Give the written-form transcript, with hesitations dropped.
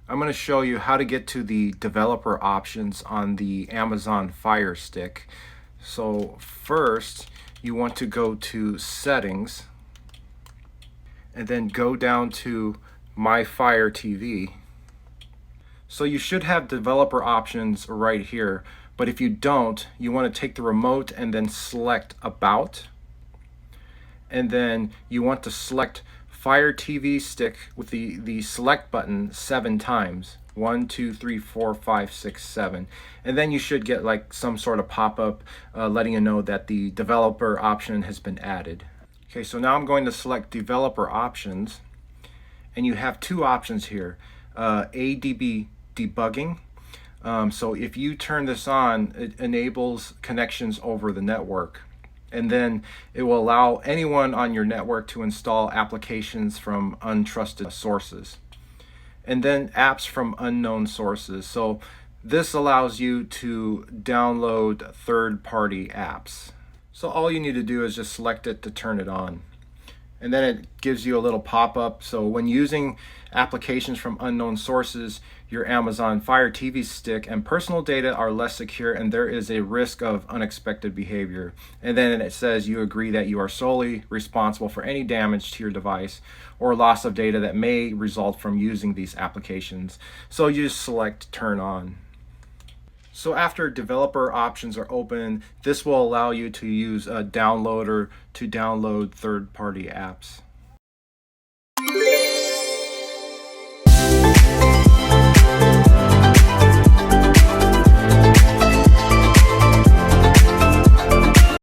I'm going to show you how to get to the developer options on the Amazon Fire Stick. So first, you want to go to Settings, and then go down to My Fire TV. So you should have developer options right here, but if you don't, you want to take the remote and then select About, and then you want to select Fire TV Stick with the select button 7 times. 1, 2, 3, 4, 5, 6, 7. And then you should get like some sort of pop-up letting you know that the developer option has been added. Okay, so now I'm going to select developer options, and you have two options here. ADB debugging. So if you turn this on, it enables connections over the network. And then it will allow anyone on your network to install applications from untrusted sources. And then apps from unknown sources. So this allows you to download third-party apps. So all you need to do is just select it to turn it on. And then it gives you a little pop-up. So when using applications from unknown sources, your Amazon Fire TV Stick and personal data are less secure, and there is a risk of unexpected behavior. And then it says you agree that you are solely responsible for any damage to your device or loss of data that may result from using these applications. So you just select Turn On. So after developer options are open, this will allow you to use a downloader to download third-party apps.